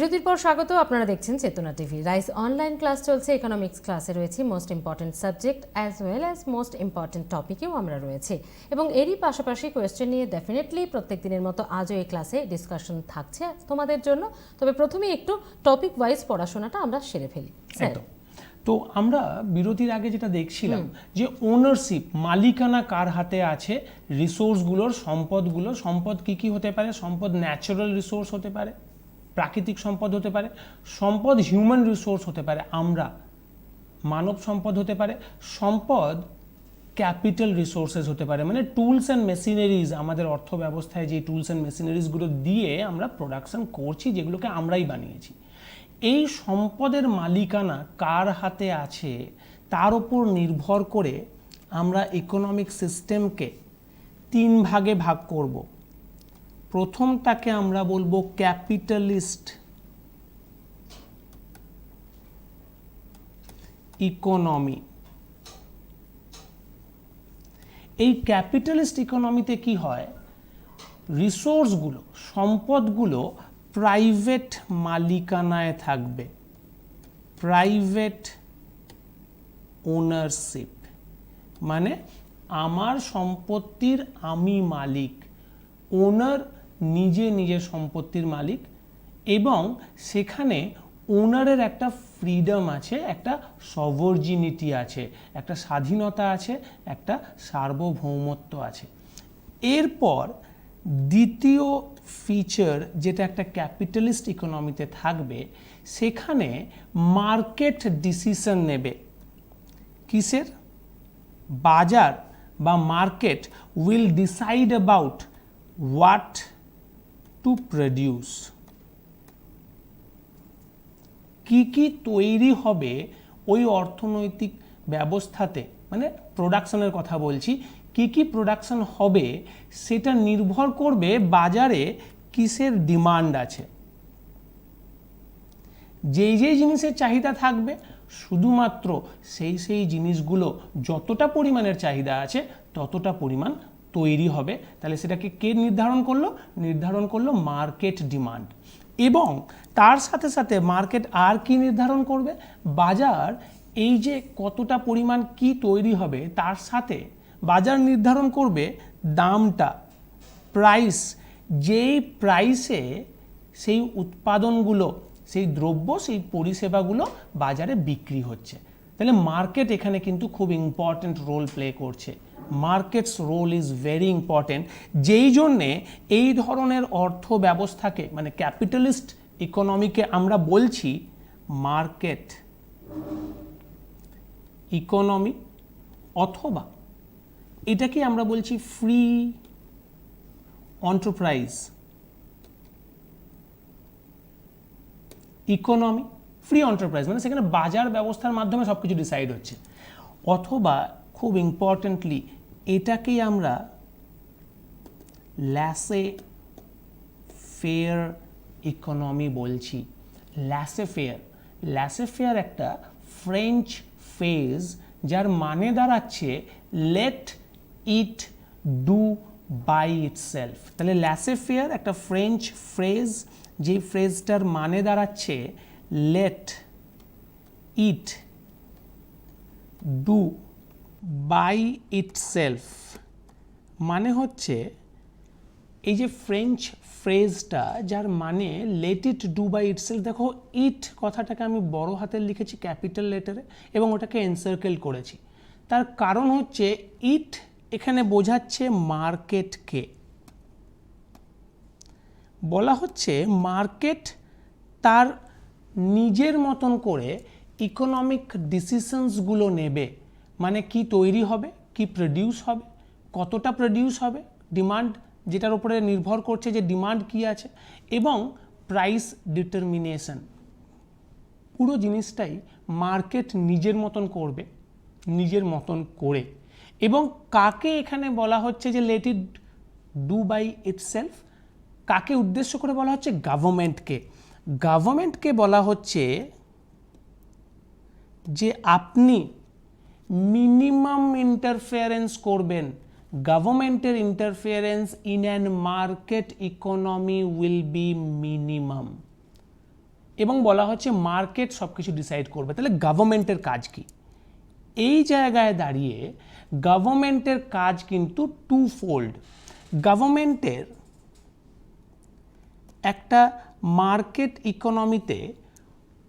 বিরতির পর স্বাগত। আপনারা দেখছেন Chetana TV. Rise online class চলছে। ইকোনমিক্স ক্লাসে রয়েছে most important subject as well as most important টপিকেও আমরা রয়েছে, এবং এরই পাশাপাশি কোয়েশ্চেন নিয়ে ডেফিনেটলি প্রত্যেক দিনের মতো আজও এই ক্লাসে ডিসকাশন থাকছে তোমাদের জন্য। তবে প্রথমেই একটু টপিক ওয়াইজ পড়াশোনাটা আমরা সেরে ফেলি। তো আমরা বিরতির আগে যেটা দেখছিলাম যে ওনারশিপ, মালিকানা কার হাতে আছে রিসোর্সগুলোর, সম্পদগুলোর। সম্পদ কি কি হতে পারে? সম্পদ ন্যাচারাল রিসোর্স হতে পারে, প্রাকৃতিক সম্পদ হতে পারে, সম্পদ হিউম্যান রিসোর্স হতে পারে, আমরা মানব সম্পদ হতে পারে, সম্পদ ক্যাপিটাল রিসোর্সেস হতে পারে, মানে টুলস অ্যান্ড মেশিনারিজ। আমাদের অর্থ ব্যবস্থায় যে টুলস অ্যান্ড মেশিনারিজগুলো দিয়ে আমরা প্রোডাকশন করছি, যেগুলোকে আমরাই বানিয়েছি, এই সম্পদের মালিকানা কার হাতে আছে তার উপর নির্ভর করে আমরা ইকোনমিক সিস্টেমকে তিন ভাগে ভাগ করব। প্রথমটাকে আমরা বলবো ক্যাপিটালিস্ট ইকোনমি। এই ক্যাপিটালিস্ট ইকোনমিতে কি হয়? রিসোর্সগুলো, সম্পদগুলো প্রাইভেট মালিকানায় থাকবে, প্রাইভেট ওনারশিপ, মানে আমার সম্পত্তির আমি মালিক, ওনার নিজে নিজের সম্পত্তির মালিক, এবং সেখানে ওনারের একটা ফ্রিডম আছে, একটা সভর্জিনিটি আছে, একটা স্বাধীনতা আছে, একটা সার্বভৌমত্ব আছে। এরপর দ্বিতীয় ফিচার যেটা একটা ক্যাপিটালিস্ট ইকোনমিতে থাকবে, সেখানে মার্কেট ডিসিশন নেবে। কিসের? বাজার বা market will decide about what to produce. কি কি তৈরি হবে ওই অর্থনৈতিক ব্যবস্থাতে, মানে প্রোডাকশনের কথা বলছি, কি কি প্রোডাকশন হবে সেটা নির্ভর করবে বাজারে কিসের ডিমান্ড আছে। যেই যেই জিনিসের চাহিদা থাকবে, শুধুমাত্র সেই সেই জিনিসগুলো যতটা পরিমাণের চাহিদা আছে ততটা পরিমাণ তৈরি হবে। তাহলে সেটাকে কে নির্ধারণ করলো? নির্ধারণ করলো মার্কেট ডিমান্ড। এবং তার সাথে সাথে মার্কেট আর কি নির্ধারণ করবে? বাজার এই যে কতটা পরিমাণ কি তৈরি হবে তার সাথে বাজার নির্ধারণ করবে দামটা, প্রাইস, যেই প্রাইসে সেই উৎপাদনগুলো, সেই দ্রব্য, সেই পরিষেবাগুলো বাজারে বিক্রি হচ্ছে। তাহলে মার্কেট এখানে কিন্তু খুব ইম্পর্ট্যান্ট রোল প্লে করছে। Market's role is very important, যেই জন্যে এই ধরনের অর্থ ব্যবস্থাকে, মানে ক্যাপিটালিস্ট ইকোনমিকে আমরা বলছি মার্কেট ইকোনমি, অথবা এটাকে আমরা বলছি free enterprise economy. Free enterprise মানে সেখানে বাজার ব্যবস্থার মাধ্যমে সব কিছু ডিসাইড হচ্ছে। অথবা খুব ইম্পর্টেন্টলি এটাকেই আমরা ল্যাসে ফেয়ার ইকোনমি বলছি। ল্যাসে ফেয়ার, ল্যাসে ফেয়ার একটা ফ্রেঞ্চ ফ্রেজ, যার মানে দাঁড়াচ্ছে let it do by itself. তাহলে ল্যাসে ফেয়ার একটা ফ্রেঞ্চ ফ্রেজ, যেই ফ্রেজটার মানে দাঁড়াচ্ছে let it do by itself. মানে হচ্ছে এই যে ফ্রেঞ্চ ফ্রেজটা, যার মানে let it do by itself. দেখো, ইট কথাটাকে আমি বড় হাতের লিখেছি ক্যাপিটাল লেটারে এবং ওটাকে এনসার্কেল করেছি। তার কারণ হচ্ছে ইট এখানে বোঝাচ্ছে মার্কেটকে। বলা হচ্ছে মার্কেট তার নিজের মতন করে ইকোনমিক ডিসিশনসগুলো নেবে, মানে কি তৈরি হবে, কি প্রডিউস হবে, কতটা প্রডিউস হবে, ডিমান্ড যেটার উপরে নির্ভর করছে যে ডিমান্ড কি আছে, এবং প্রাইস ডিটারমিনেশন। পুরো জিনিসটাই মার্কেট নিজের মতন করবে, নিজের মতন করে। এবং কাকে এখানে বলা হচ্ছে যে let it do by itself? কাকে উদ্দেশ্য করে বলা হচ্ছে? গভর্নমেন্টকে। গভর্নমেন্টকে বলা হচ্ছে যে আপনি মিনিমাম ইন্টারফেয়ারেন্স করবেন। গভর্নমেন্টের interference in an market economy will be minimum. এবং বলা হচ্ছে মার্কেট সব কিছু ডিসাইড করবে। তাহলে গভর্নমেন্টের কাজ কি? এই জায়গায় দাঁড়িয়ে গভর্নমেন্টের কাজ কিন্তু টু ফোল্ড। গভর্নমেন্টের একটা মার্কেট ইকোনমিতে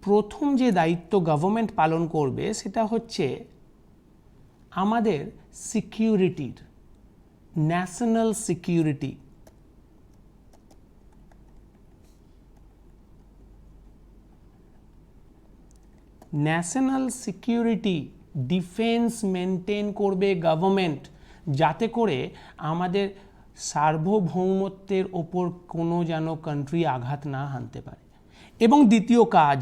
প্রথম যে দায়িত্ব গভর্নমেন্ট পালন করবে সেটা হচ্ছে আমাদের সিকিউরিটির, national security. National security defence maintain করবে গভর্নমেন্ট, যাতে করে আমাদের সার্বভৌমত্বের ওপর কোনো যেন কান্ট্রি আঘাত না হানতে পারে। এবং দ্বিতীয় কাজ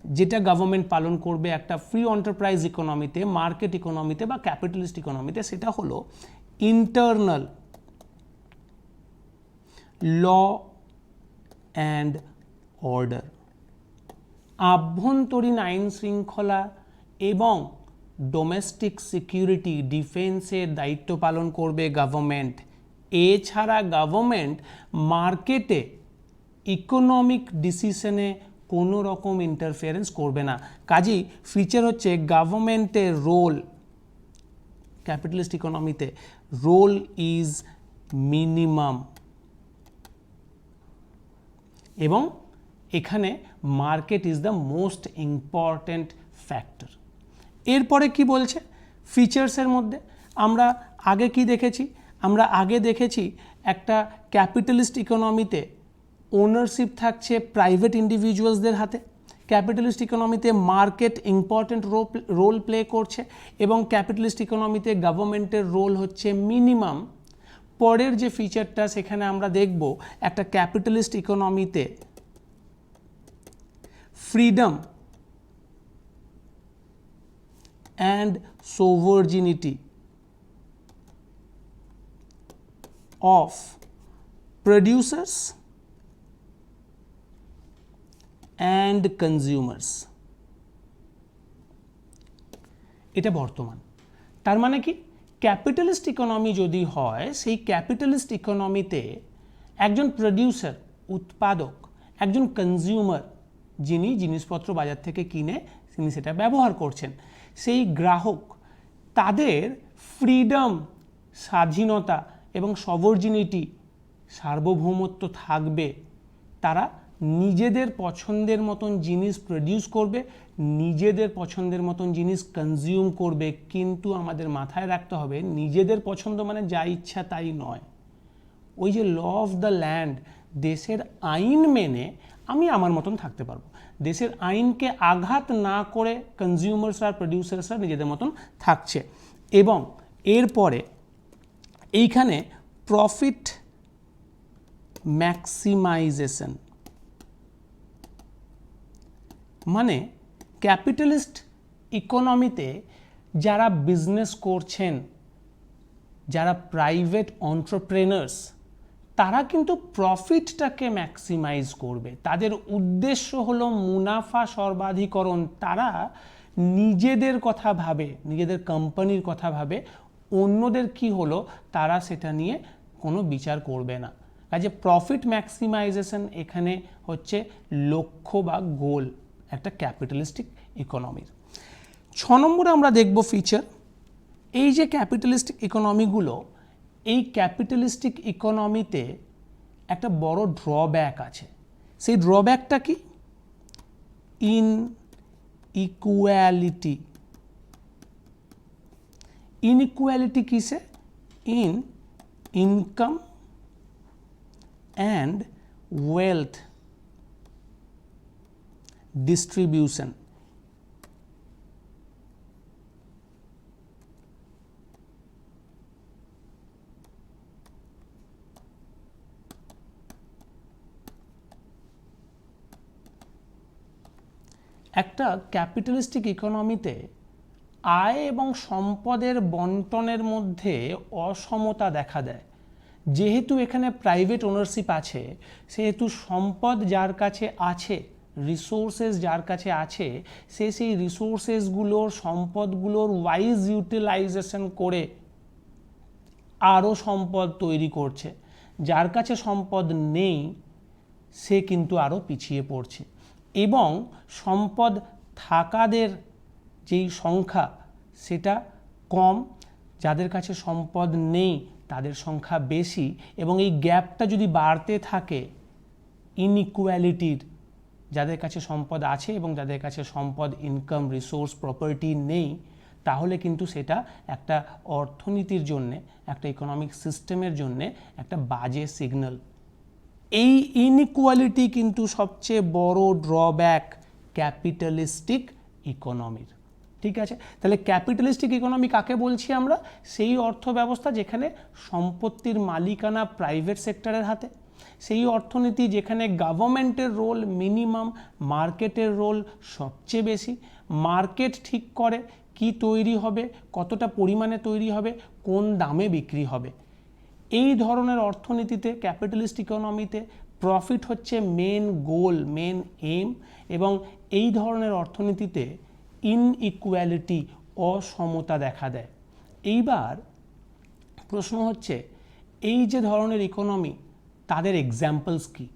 যেটা গভর্নমেন্ট পালন করবে একটা ফ্রি এন্টারপ্রাইজ ইকোনমিতে, মার্কেট ইকোনমিতে বা ক্যাপিটালিস্ট ইকোনমিতে, সেটা হলো ইন্টারনাল ল অ্যান্ড অর্ডার। আভ্যন্তরীণ আইন শৃঙ্খলা এবং ডোমেস্টিক সিকিউরিটি, ডিফেন্সের দায়িত্ব পালন করবে গভর্নমেন্ট। এছাড়া গভর্নমেন্ট মার্কেটে ইকোনমিক ডিসিশনে কোনো রকম ইন্টারফিয়ারেন্স করবে না। কাজেই ফিচার হচ্ছে গভর্নমেন্টের রোল ক্যাপিটালিস্ট ইকোনমিতে, রোল ইজ মিনিমাম। এবং এখানে market is the most important factor. এরপরে কি বলছে ফিচার্সের মধ্যে? আমরা আগে কি দেখেছি? আমরা আগে দেখেছি একটা ক্যাপিটালিস্ট ইকোনমিতে ওনারশিপ থাকছে প্রাইভেট ইন্ডিভিজুয়ালসদের হাতে। ক্যাপিটালিস্ট ইকোনমিতে মার্কেট ইম্পর্ট্যান্ট রোল প্লে করছে এবং ক্যাপিটালিস্ট ইকোনমিতে গভর্নমেন্টের রোল হচ্ছে মিনিমাম। পরের যে ফিচারটা সেখানে আমরা দেখব একটা capitalist ইকোনমিতে freedom and sovereignty of producers and consumers। এটা বর্তমান। তার মানে কি, ক্যাপিটালিস্ট ইকোনমি যদি হয়, সেই ক্যাপিটালিস্ট ইকোনমিতে একজন প্রডিউসার, উৎপাদক, একজন কনজিউমার, যিনি জিনিসপত্র বাজার থেকে কিনে তিনি সেটা ব্যবহার করছেন, সেই গ্রাহক, তাদের ফ্রিডম, স্বাধীনতা এবং সবর্জিনিটি, সার্বভৌমত্ব থাকবে। তারা নিজেদের পছন্দের মতন জিনিস প্রডিউস করবে, নিজেদের পছন্দের মতন জিনিস কনজিউম করবে। কিন্তু আমাদের মাথায় রাখতে হবে নিজেদের পছন্দ মানে যা ইচ্ছা তাই নয়। ওই যে ল অফ দ্য ল্যান্ড, দেশের আইন মেনে আমি আমার মতন থাকতে পারবো। দেশের আইনকে আঘাত না করে কনজিউমার্সরা আর প্রডিউসার্সরা নিজেদের মতন থাকছে। এবং এরপরে এইখানে প্রফিট ম্যাক্সিমাইজেশন, মানে ক্যাপিটালিস্ট ইকোনমিতে যারা বিজনেস করছেন, যারা প্রাইভেট এন্টারপ্রেনার্স, তারা কিন্তু প্রফিটটাকে ম্যাক্সিমাইজ করবে। তাদের উদ্দেশ্য হলো মুনাফা সর্বাধিকরণ। তারা নিজেদের কথা ভাবে, নিজেদের কোম্পানির কথা ভাবে, অন্যদের কি হলো তারা সেটা নিয়ে কোনো বিচার করবে না। কাজে প্রফিট ম্যাক্সিমাইজেশন এখানে হচ্ছে লক্ষ্য বা গোল একটা ক্যাপিটালিস্টিক ইকোনমির। 6 নম্বরে আমরা দেখব ফিচার। এই যে ক্যাপিটালিস্টিক ইকোনমিগুলো, এই ক্যাপিটালিস্টিক ইকোনমিতে একটা বড় ড্রব্যাক আছে। সেই ড্রব্যাকটা কি? ইনইকুয়ালিটি। ইনইকুয়ালিটি কিসে? In income and wealth distribution. একটা ক্যাপিটালিস্টিক ইকোনমিতে আয় এবং সম্পদের বন্টনের মধ্যে অসমতা দেখা দেয়। যেহেতু এখানে প্রাইভেট ওনারশিপ আছে, সেহেতু সম্পদ যার কাছে আছে, রিসোর্সেস যার কাছে আছে, সে সেই রিসোর্সেসগুলোর, সম্পদগুলোর ওয়াইজ ইউটিলাইজেশন করে আরও সম্পদ তৈরি করছে। যার কাছে সম্পদ নেই সে কিন্তু আরও পিছিয়ে পড়ছে। এবং সম্পদ থাকাদের যেই সংখ্যা সেটা কম, যাদের কাছে সম্পদ নেই তাদের সংখ্যা বেশি, এবং এই গ্যাপটা যদি বাড়তে থাকে ইনইকুয়ালিটির, যাদের কাছে সম্পদ আছে এবং যাদের কাছে সম্পদ, ইনকাম, রিসোর্স, প্রপার্টি নেই, তাহলে কিন্তু সেটা একটা অর্থনীতির জন্যে, একটা ইকোনমিক সিস্টেমের জন্যে একটা বাজে সিগন্যাল। এই ইনইকুয়ালিটি কিন্তু সবচেয়ে বড় ড্রব্যাক ক্যাপিটালিস্টিক ইকোনমির। ঠিক আছে, তাহলে ক্যাপিটালিস্টিক ইকোনমি কাকে বলছি আমরা? সেই অর্থ ব্যবস্থা যেখানে সম্পত্তির মালিকানা প্রাইভেট সেক্টরের হাতে, সেই অর্থনীতি যেখানে গভর্নমেন্টের রোল মিনিমাম, মার্কেটের রোল সবচেয়ে বেশি। মার্কেট ঠিক করে কি তৈরি হবে, কতটা পরিমাণে তৈরি হবে, কোন দামে বিক্রি হবে। এই ধরনের অর্থনীতিতে, ক্যাপিটালিস্ট ইকোনমিতে প্রফিট হচ্ছে মেন গোল, মেন এম, এবং এই ধরনের অর্থনীতিতে ইনইকুয়ালিটি, অসমতা দেখা দেয়। এইবার প্রশ্ন হচ্ছে, এই যে ধরনের ইকোনমি, তাদের এক্সাম্পলস কি?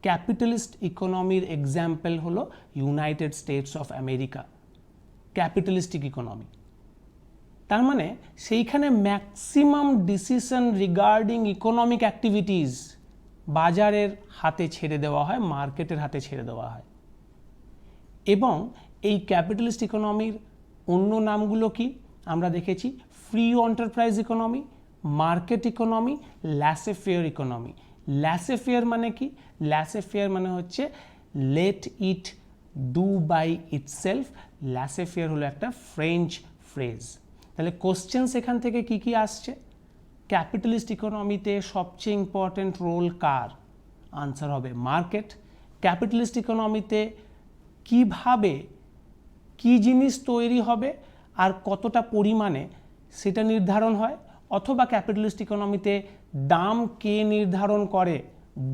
ক্যাপিটালিস্ট ইকোনমির এক্সাম্পল হলো United states of America, capitalistic economy. তার মানে সেইখানে maximum decision regarding economic activities বাজারের হাতে ছেড়ে দেওয়া হয়, মার্কেটের হাতে ছেড়ে দেওয়া হয়। এবং এই ক্যাপিটালিস্ট ইকোনমির অন্য নামগুলো কি আমরা দেখেছি? Free enterprise economy, market economy, laissez faire economy. Laissez faire মানে কি? ল্যাসে ফেয়ার মানে হচ্ছে let it do by itself. Laissez faire হলো একটা ফ্রেঞ্চ ফ্রেজ। তাহলে কোশ্চেন এখান থেকে কি কি আসছে? ক্যাপিটালিস্ট ইকোনমিতে সবচেয়ে ইম্পর্টেন্ট রোল কার? আনসার হবে মার্কেট। ক্যাপিটালিস্ট ইকোনমিতে কিভাবে কি জিনিস তৈরি হবে আর কতটা পরিমাণে সেটা নির্ধারণ হয়, অথবা ক্যাপিটালিস্ট ইকোনমিতে দাম কে নির্ধারণ করে?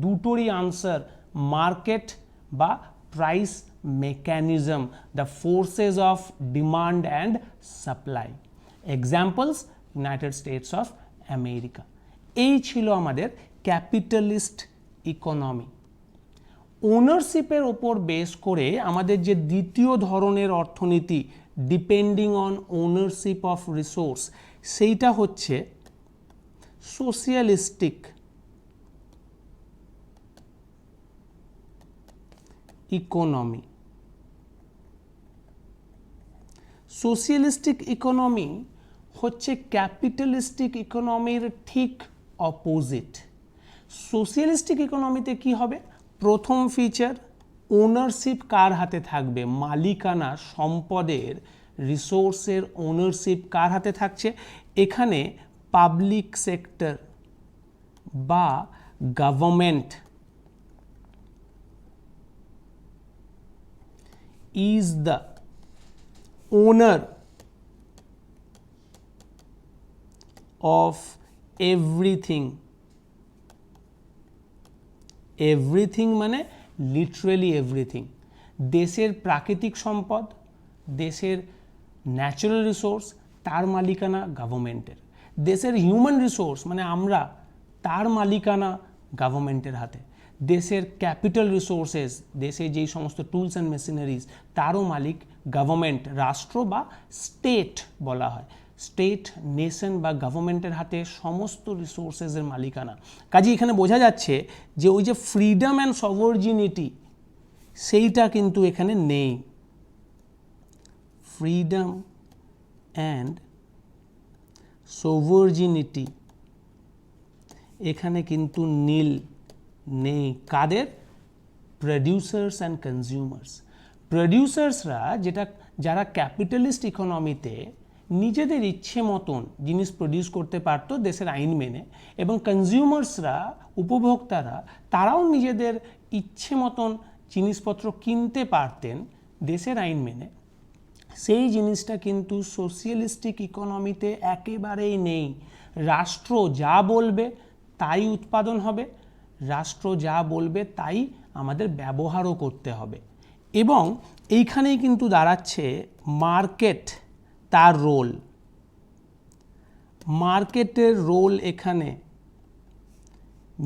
দুটোরই আনসার মার্কেট বা price mechanism, the forces of demand and supply. Examples United states of America. এই ছিল আমাদের ক্যাপিটালিস্ট ইকোনমি। ওনারশিপের ওপর বেস করে আমাদের যে দ্বিতীয় ধরনের অর্থনীতি, depending on ownership of resource, সেইটা হচ্ছে সোশিয়ালিস্টিক ইকোনমি। সোশিয়ালিস্টিক ইকোনমি হচ্ছে ক্যাপিটালিস্টিক ইকোনমির ঠিক অপোজিট। সোশিয়ালিস্টিক ইকোনমিতে কি হবে? প্রথম ফিচার, ওনারশিপ কার হাতে থাকবে? মালিকানা, সম্পদের, রিসোর্সের ওনারশিপ কার হাতে থাকছে? এখানে পাবলিক সেক্টর বা government is the owner of everything. Everything মানে লিটারেলি এভরিথিং। দেশের প্রাকৃতিক সম্পদ, দেশের ন্যাচারাল রিসোর্স, তার মালিকানা গভর্নমেন্টের। দেশের হিউম্যান রিসোর্স মানে আমরা, তার মালিকানা গভর্নমেন্টের হাতে। দেশের ক্যাপিটাল রিসোর্সেস, দেশে যেই সমস্ত টুলস অ্যান্ড মেশিনারিজ, তারও মালিক গভর্নমেন্ট, রাষ্ট্র বা স্টেট বলা হয়। স্টেট, নেশন বা গভর্নমেন্টের হাতে সমস্ত রিসোর্সেসের মালিকানা। কাজে এখানে বোঝা যাচ্ছে যে ওই যে ফ্রিডম অ্যান্ড সভার্জিনিটি, সেইটা কিন্তু এখানে নেই। ফ্রিডম অ্যান্ড সভার্জিনিটি এখানে কিন্তু নীল নেই। কাদের? Producers and consumers. প্রডিউসার্সরা যারা ক্যাপিটালিস্ট ইকোনমিতে নিজেদের ইচ্ছে মতন জিনিস প্রডিউস করতে পারতো দেশের আইন মেনে, এবং কনজিউমার্সরা, উপভোক্তারা, তারাও নিজেদের ইচ্ছে মতন জিনিসপত্র কিনতে পারতেন দেশের আইন মেনে, সেই জিনিসটা কিন্তু সোশিয়ালিস্টিক ইকোনমিতে একেবারেই নেই। রাষ্ট্র যা বলবে তাই উৎপাদন হবে, রাষ্ট্র যা বলবে তাই আমাদের ব্যবহারও করতে হবে। এবং এইখানেই কিন্তু দাঁড়াচ্ছে মার্কেট, তার রোল। মার্কেটের রোল এখানে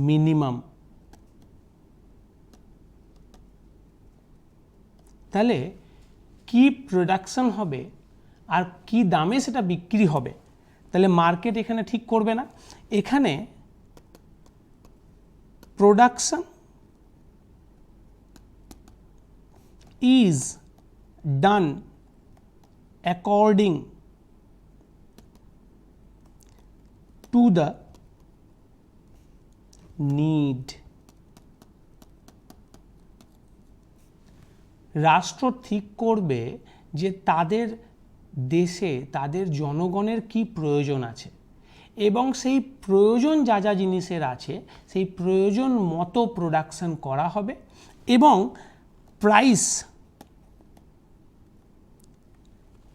মিনিমাম। তাহলে কি প্রোডাকশন হবে আর কি দামে সেটা বিক্রি হবে, তাহলে মার্কেট এখানে ঠিক করবে না। এখানে production is done according to the need. রাষ্ট্র ঠিক করবে যে তাদের দেশে তাদের জনগণের কি প্রয়োজন আছে এবং সেই প্রয়োজন যা যা জিনিসের আছে সেই প্রয়োজন মতো প্রোডাকশন করা হবে এবং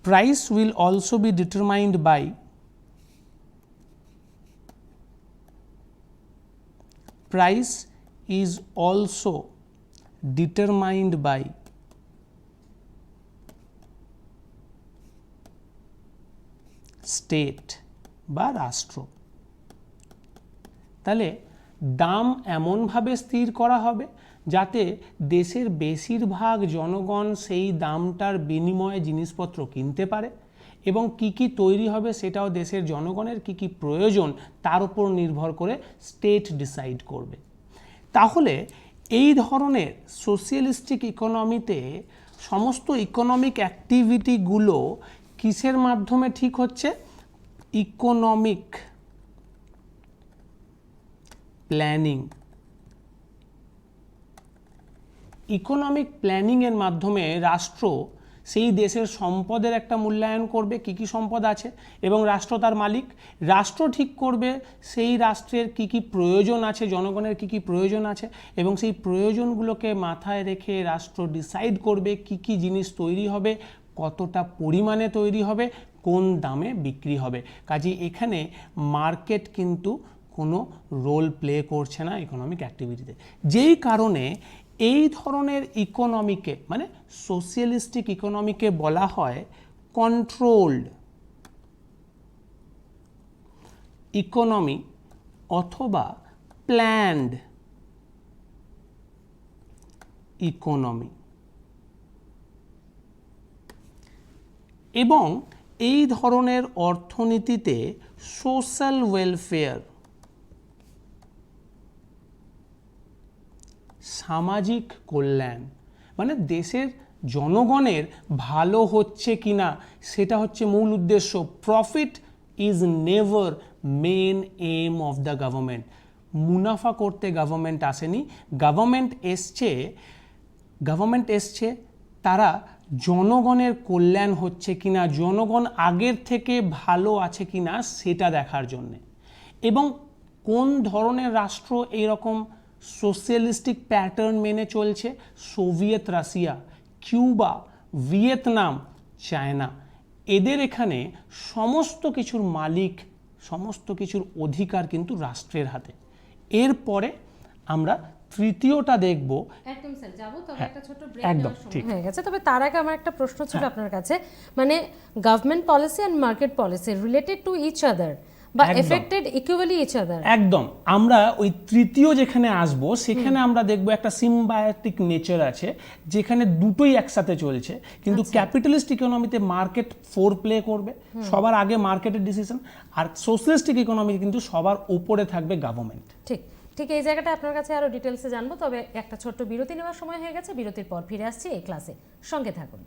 price will also be determined by price is also determined by state বা রাষ্ট্র। তাহলে দাম এমনভাবে স্থির করা হবে যাতে দেশের বেশিরভাগ জনগণ সেই দামটার বিনিময়ে জিনিসপত্র কিনতে পারে এবং কি কি তৈরি হবে সেটাও দেশের জনগণের কি কি প্রয়োজন তার উপর নির্ভর করে স্টেট ডিসাইড করবে। তাহলে এই ধরনের সোশিয়ালিস্টিক ইকোনমিতে সমস্ত ইকোনমিক অ্যাক্টিভিটিগুলো কিসের মাধ্যমে ঠিক হচ্ছে? Economic planning. ইকোনমিক প্ল্যানিংয়ের মাধ্যমে রাষ্ট্র সেই দেশের সম্পদের একটা মূল্যায়ন করবে, কী কী সম্পদ আছে, এবং রাষ্ট্র তার মালিক। রাষ্ট্র ঠিক করবে সেই রাষ্ট্রের কী কী প্রয়োজন আছে, জনগণের কী কী প্রয়োজন আছে, এবং সেই প্রয়োজনগুলোকে মাথায় রেখে রাষ্ট্র ডিসাইড করবে কী কী জিনিস তৈরি হবে, কতটা পরিমাণে তৈরি হবে, কোন দামে বিক্রি হবে। কাজেই এখানে মার্কেট কিন্তু কোনো রোল প্লে করছে না ইকোনমিক অ্যাক্টিভিটিতে। যেই কারণে এই ধরনের ইকোনমিকে মানে সোশিয়ালিস্টিক ইকোনমিকে বলা হয় কন্ট্রোলড ইকোনমি অথবা প্ল্যান্ড ইকোনমি। এবং এই ধরনের অর্থনীতিতে সোশ্যাল ওয়েলফেয়ার সামাজিক কল্যাণ মানে দেশের জনগণের ভালো হচ্ছে কিনা সেটা হচ্ছে মূল উদ্দেশ্য। Profit is never main aim of the government. মুনাফা করতে গভর্নমেন্ট আসেনি, গভর্নমেন্ট এসছে তারা জনগণের কল্যাণ হচ্ছে কিনা, জনগণ আগের থেকে ভালো আছে কিনা সেটা দেখার জন্যে। এবং কোন ধরনের রাষ্ট্র এইরকম সোশিয়ালিস্টিক প্যাটার্ন মেনে চলছে? Soviet Russia, Cuba, Vietnam, China. এদের এখানে সমস্ত কিছুর মালিক, সমস্ত কিছুর অধিকার কিন্তু রাষ্ট্রের হাতে। এরপরে আমরা তৃতীয়টা দেখব। একদম স্যার যাবো, তবে একটা ছোট ব্রেক একদম ঠিক হয়ে গেছে। তবে তার আগে আমার একটা প্রশ্ন ছিল আপনার কাছে, মানে government policy and market policy related to each other বা এফেক্টেড ইকুয়ালি ইচ আদার। একদম, আমরা ওই তৃতীয় যেখানে আসব সেখানে আমরা দেখব একটা সিম্বায়োটিক নেচার আছে যেখানে দুটোই একসাথে চলছে। কিন্তু ক্যাপিটালিস্ট ইকোনমিতে মার্কেট ফোর প্লে করবে, সবার আগে মার্কেটের ডিসিশন, আর সোশ্যালিস্টিক ইকোনমি কিন্তু সবার উপরে থাকবে গভর্নমেন্ট। ঠিক ঠিক এই জায়গাটা আপনার কাছে আরো ডিটেলসে জানবো, তবে একটা ছোট্ট বিরতি নেওয়ার সময় হয়ে গেছে। বিরতির পর ফিরে আসছি এই ক্লাসে, সঙ্গে থাকুন।